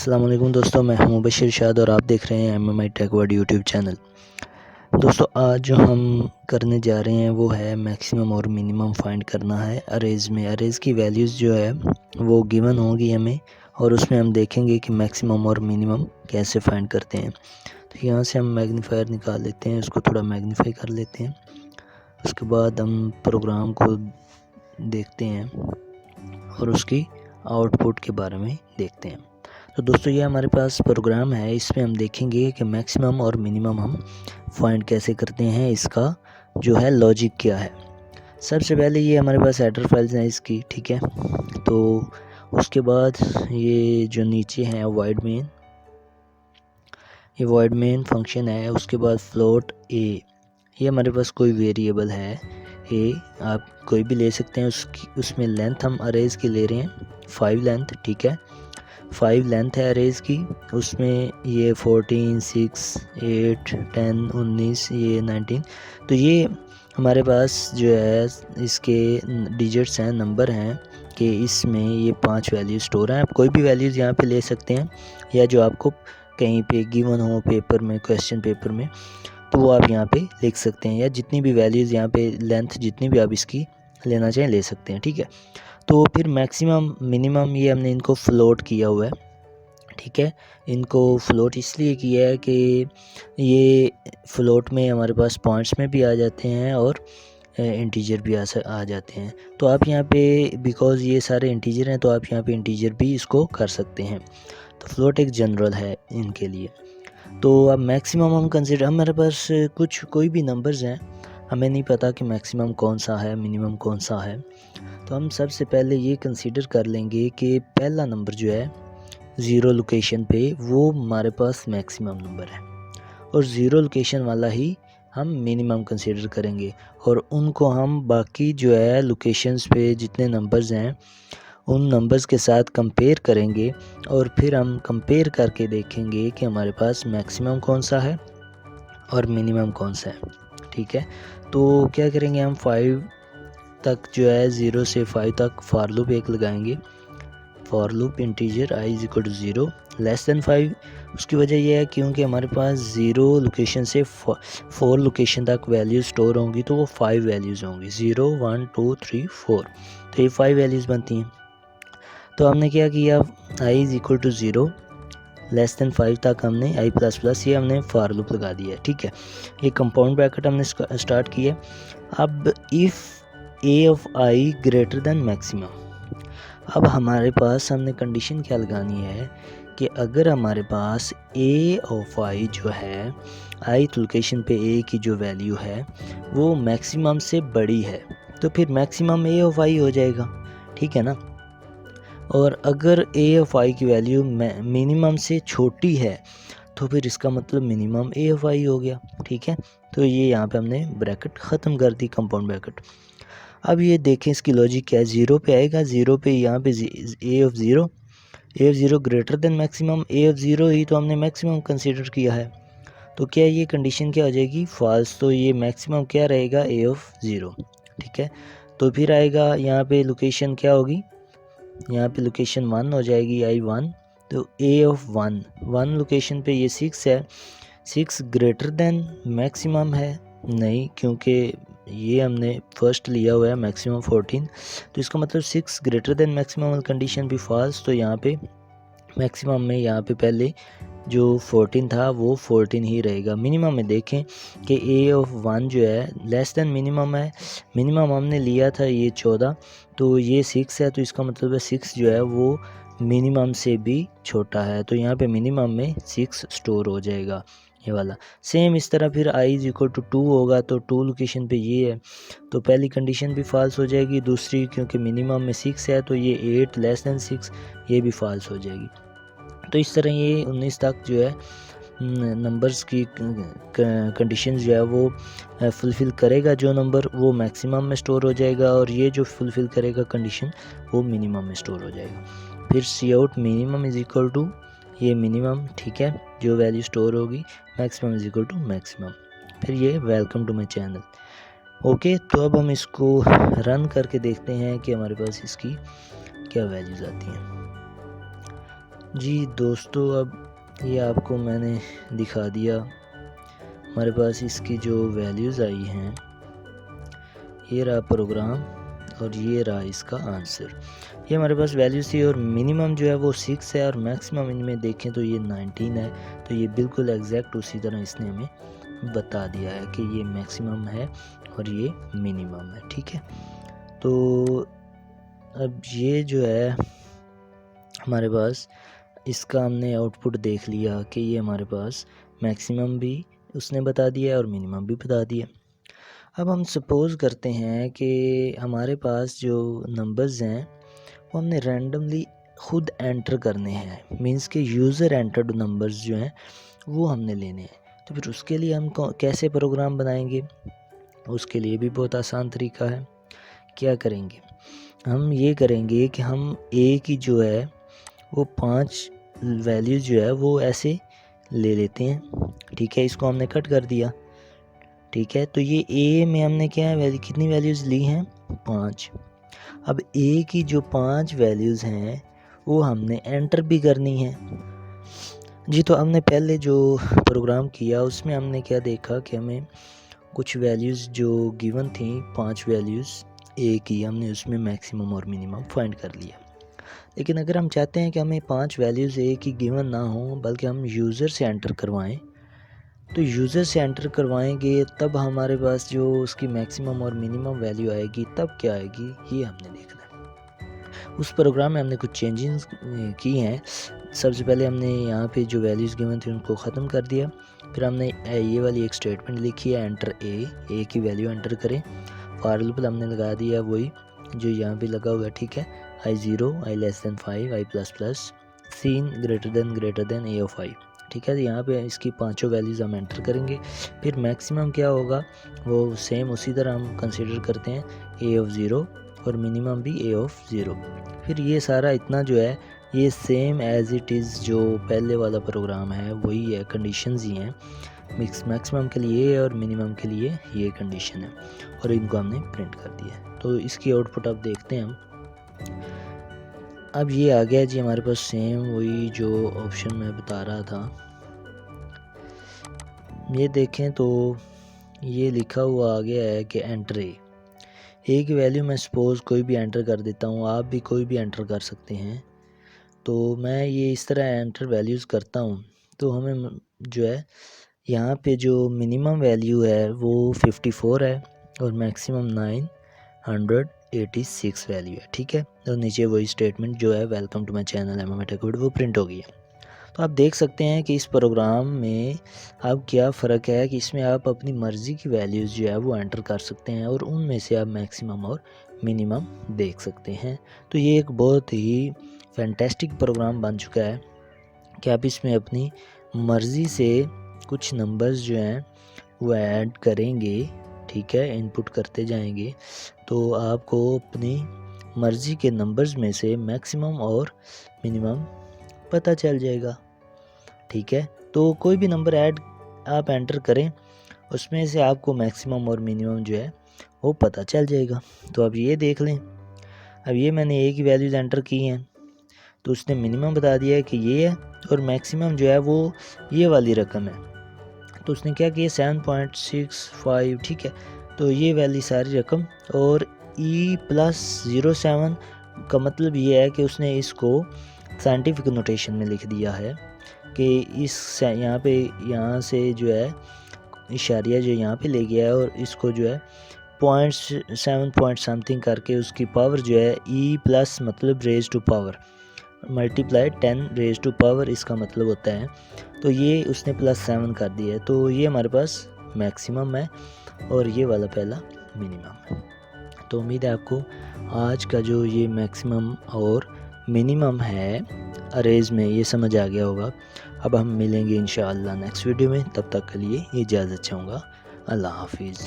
अस्सलाम वालेकुम दोस्तों, मैं हूं मुबशिर शाद और आप देख रहे हैं MMI tech world YouTube channel. दोस्तों आज जो हम करने जा रहे हैं वो है मैक्सिमम और मिनिमम फाइंड करना है अरेज़ में। अरेज़ की वैल्यूज़ जो है वो गिवन होगी हमें और उसमें हम देखेंगे कि मैक्सिमम और मिनिमम कैसे फाइंड करते हैं। तो यहाँ से हम मैग्नीफायर निकाल लेते हैं, उसको थोड़ा मैग्नीफाई कर लेते हैं। उसके बाद हम प्रोग्राम को देखते हैं और उसकी आउटपुट के बारे में देखते हैं। तो दोस्तों ये हमारे पास प्रोग्राम है, इसमें हम देखेंगे कि मैक्सिमम और मिनिमम हम फाइंड कैसे करते हैं, इसका जो है लॉजिक क्या है। सबसे पहले ये हमारे पास हेडर फाइल्स हैं इसकी, ठीक है। तो उसके बाद ये जो नीचे है वॉइड मेन, ये वॉइड मेन फंक्शन है। उसके बाद फ्लोट ए, ये हमारे पास कोई वेरिएबल है ए, आप कोई भी ले सकते हैं। उसमें लेंथ हम अरेज़ की ले रहे हैं 5 लेंथ, ठीक है। 5 लेंथ है अरेज़ की, उसमें ये 14, 6, 8, 10, 19, ये 19। तो ये हमारे पास जो है इसके डिजिट्स हैं, नंबर हैं कि इसमें ये 5 वैल्यू स्टोर हैं। आप कोई भी वैल्यूज़ यहाँ पे ले सकते हैं या जो आपको कहीं पे गिवन हो पेपर में, क्वेश्चन पेपर में, तो वो आप यहाँ पे लिख सकते हैं, या जितनी भी वैल्यूज़ यहाँ पे लेंथ जितनी भी आप इसकी लेना चाहें ले सकते हैं, ठीक है। तो फिर मैक्सिमम मिनिमम ये हमने इनको फ्लोट किया हुआ है, ठीक है। इनको फ्लोट इसलिए किया है कि ये फ्लोट में हमारे पास पॉइंट्स में भी आ जाते हैं और इंटीजर भी आ जाते हैं। तो आप यहाँ पे बिकॉज़ ये सारे इंटीजर हैं तो आप यहाँ पे इंटीजर भी इसको कर सकते हैं। तो फ्लोट एक जनरल है इनके लिए। तो अब मैक्सिमम हम कंसिडर, हमारे पास कोई भी नंबर्स हैं, हमें नहीं पता कि मैक्सिमम कौन सा है मिनिमम कौन सा है। तो हम सबसे पहले ये कंसीडर कर लेंगे कि पहला नंबर जो है 0 लोकेशन पे वो हमारे पास मैक्सिमम नंबर है और 0 लोकेशन वाला ही हम मिनिमम कंसीडर करेंगे, और उनको हम बाकी जो है लोकेशंस पे जितने नंबर्स हैं उन नंबर्स के साथ कंपेयर करेंगे और फिर हम कंपेयर करके देखेंगे कि हमारे पास मैक्सिमम कौन सा है और मिनिमम कौन सा है, ठीक है। तो क्या करेंगे, हम 5 तक जो है 0 से 5 तक फॉर लूप एक लगाएंगे। For loop integer i is equal to 0 less than 5। उसकी वजह यह है क्योंकि हमारे पास 0 लोकेशन से 4 लोकेशन तक वैल्यू स्टोर होंगी, तो वो 5 वैल्यूज़ होंगी, 0, 1, 2, 3, 4। तो ये 5 वैल्यूज़ बनती हैं। तो हमने क्या किया, i is equal to 0 less than 5 तक हमने i प्लस प्लस ये हमने फॉर लूप लगा दिया है, ठीक है। ये कंपाउंड ब्रैकेट हमने स्टार्ट किया। अब if a of i greater than maximum, अब हमारे पास हमने कंडीशन क्या लगानी है कि अगर हमारे पास a ऑफ i जो है ith लोकेशन पे a की जो वैल्यू है वो मैक्सिमम से बड़ी है तो फिर मैक्सिमम a ऑफ i हो जाएगा, ठीक है ना। और अगर a ऑफ i की वैल्यू मिनिमम से छोटी है तो फिर इसका मतलब मिनिमम a ऑफ i हो गया, ठीक है। तो ये यहाँ पे हमने ब्रैकेट ख़त्म कर दी, कंपाउंड ब्रैकेट। अब ये देखें इसकी लॉजिक क्या है, 0 पे आएगा, 0 पे यहाँ पे a of 0 greater than maximum, a of 0 ही तो हमने मैक्सिमम कंसीडर किया है। तो क्या ये कंडीशन क्या हो जाएगी, फॉल्स। तो ये मैक्सिमम क्या रहेगा, a ऑफ 0, ठीक है। तो फिर आएगा यहाँ पे लोकेशन क्या होगी, यहाँ पे लोकेशन 1 हो जाएगी, i1। तो a ऑफ 1 लोकेशन पे ये 6 है, 6 ग्रेटर देन मैक्सिमम है नहीं, क्योंकि ये हमने फर्स्ट लिया हुआ है मैक्सिमम 14। तो इसका मतलब 6 ग्रेटर देन मैक्सिमम कंडीशन भी फॉल्स। तो यहाँ पे मैक्सिमम में यहाँ पे पहले जो 14 था वो 14 ही रहेगा। मिनिमम में देखें कि a ऑफ 1 जो है लेस देन मिनिमम है, मिनिमम हमने लिया था ये 14, तो ये 6 है, तो इसका मतलब है 6 जो है वो मिनिमम से भी छोटा है। तो यहाँ पे मिनिमम में 6 स्टोर हो जाएगा ये वाला। सेम इस तरह फिर i इज इक्वल टू 2 होगा, तो 2 लोकेशन पे ये है, तो पहली कंडीशन भी फॉल्स हो जाएगी, दूसरी क्योंकि मिनिमम में 6 है तो ये 8 लेस देन 6 ये भी फॉल्स हो जाएगी। तो इस तरह ये 19 तक जो है नंबर्स की कंडीशन जो है वो फुलफ़िल करेगा, जो नंबर वो मैक्सिमम में स्टोर हो जाएगा और ये जो फुलफ़िल करेगा कंडीशन वो मिनिमम में स्टोर हो जाएगा। फिर cout minimum is equal to ये मिनिमम, ठीक है, जो वैल्यू स्टोर होगी, maximum is equal to maximum. फिर ये welcome to my channel. Okay, तो अब हम इसको रन करके देखते हैं कि हमारे पास इसकी क्या वैल्यूज़ आती हैं। जी दोस्तों, अब ये आपको मैंने दिखा दिया। हमारे पास इसकी जो वैल्यूज़ आई हैं, ये रहा प्रोग्राम और ये रहा इसका आंसर। ये हमारे पास वैल्यूज़ थी और मिनिमम जो है वो 6 है और मैक्सिमम इनमें देखें तो ये 19 है। तो ये बिल्कुल एग्जैक्ट उसी तरह इसने हमें बता दिया है कि ये मैक्सिमम है और ये मिनिमम है। ठीक है, तो अब ये जो है हमारे पास इसका हमने आउटपुट देख लिया कि ये हमारे पास मैक्सिमम भी उसने बता दिया है और मिनिमम भी बता दिया। अब हम सपोज़ करते हैं कि हमारे पास जो नंबर्स हैं वो हमने रैंडमली खुद एंटर करने हैं, मींस के यूज़र एंटर्ड नंबर्स जो हैं वो हमने लेने हैं। तो फिर उसके लिए हम कैसे प्रोग्राम बनाएंगे? उसके लिए भी बहुत आसान तरीका है। क्या करेंगे? हम ये करेंगे कि हम ए की जो है वो 5 वैल्यूज़ जो है वो ऐसे ले लेते हैं। ठीक है, इसको हमने कट कर दिया। ठीक है, तो ये ए में हमने क्या है कितनी वैल्यूज़ ली हैं? 5। अब ए की जो 5 वैल्यूज़ हैं वो हमने एंटर भी करनी है। जी, तो हमने पहले जो प्रोग्राम किया उसमें हमने क्या देखा कि हमें कुछ वैल्यूज़ जो गिवन थी, 5 वैल्यूज़ ए की, हमने उसमें मैक्सिमम और मिनिमम फाइंड कर लिया। लेकिन अगर हम चाहते हैं कि हमें 5 वैल्यूज़ ए की गिवन ना हो बल्कि हम यूज़र से एंटर करवाएं, तो यूज़र से एंटर करवाएंगे तब हमारे पास जो उसकी मैक्सिमम और मिनिमम वैल्यू आएगी तब क्या आएगी ये हमने देखना है। उस प्रोग्राम में हमने कुछ चेंजेस की हैं। सबसे पहले हमने यहाँ पे जो वैल्यूज़ गिवन थी उनको ख़त्म कर दिया। फिर हमने ये वाली एक स्टेटमेंट लिखी है, एंटर ए की वैल्यू एंटर करें। फॉर लूप हमने लगा दिया वही जो यहाँ पे लगा हुआ है। ठीक है, I0, I<5, I++, cin greater than a of i. ठीक है, तो यहाँ पे इसकी पांचों वैल्यूज़ हम एंटर करेंगे। फिर मैक्सिमम क्या होगा वो सेम उसी तरह हम कंसीडर करते हैं, ए ऑफ 0 और मिनिमम भी ए ऑफ 0। फिर ये सारा इतना जो है ये सेम एज इट इज़ जो पहले वाला प्रोग्राम है वही है, कंडीशंस ही हैं। मैक्सिमम के लिए और मिनिमम के लिए ये कंडीशन है और इनको हमने प्रिंट कर दिया है। तो इसकी आउटपुट अब देखते हैं हम। अब ये आ गया जी हमारे पास सेम वही जो ऑप्शन मैं बता रहा था। ये देखें तो ये लिखा हुआ आ गया है कि एंटर ए की वैल्यू मैं सपोज़ कोई भी एंटर कर देता हूँ, आप भी कोई भी एंटर कर सकते हैं। तो मैं ये इस तरह एंटर वैल्यूज़ करता हूँ तो हमें जो है यहाँ पे जो मिनिमम वैल्यू है वो 54 है और मैक्सिमम 986 वैल्यू है। ठीक है, तो नीचे वही स्टेटमेंट जो है welcome to my channel MMA Tech World वो प्रिंट हो गई है। तो आप देख सकते हैं कि इस प्रोग्राम में अब क्या फ़र्क है कि इसमें आप अपनी मर्ज़ी की वैल्यूज़ जो है वो एंटर कर सकते हैं और उनमें से आप मैक्सिमम और मिनिमम देख सकते हैं। तो ये एक बहुत ही फैंटेस्टिक प्रोग्राम बन चुका है कि आप इसमें अपनी मर्ज़ी से कुछ नंबर्स जो हैं वो ऐड करेंगे। ठीक है, इनपुट करते जाएंगे तो आपको अपनी मर्ज़ी के नंबर्स में से मैक्सिमम और मिनिमम पता चल जाएगा। ठीक है, तो कोई भी नंबर ऐड आप एंटर करें उसमें से आपको मैक्सिमम और मिनिमम जो है वो पता चल जाएगा। तो अब ये देख लें, अब ये मैंने ए की वैल्यूज़ एंटर की हैं तो उसने मिनिमम बता दिया है कि ये है और मैक्सिमम जो है वो ये वाली रकम है। तो उसने क्या किया 7.65। ठीक है, तो ये वाली सारी रकम और E+07 का मतलब ये है कि उसने इसको साइंटिफिक नोटेशन में लिख दिया है कि इस यहाँ से जो है इशारिया जो यहाँ पे ले गया है और इसको जो है 0.7 पॉइंट समथिंग करके उसकी पावर जो है E+ मतलब raise to power multiply 10 raise to power इसका मतलब होता है। तो ये उसने +7 कर दिया है। तो ये हमारे पास मैक्सिमम है और ये वाला पहला मिनिमम है। तो उम्मीद है आपको आज का जो ये मैक्सिमम और मिनिमम है अरेज में ये समझ आ गया होगा। अब हम मिलेंगे इंशाअल्लाह नेक्स्ट वीडियो में, तब तक के लिए इजाज़त चाहूँगा। अल्लाह हाफिज़।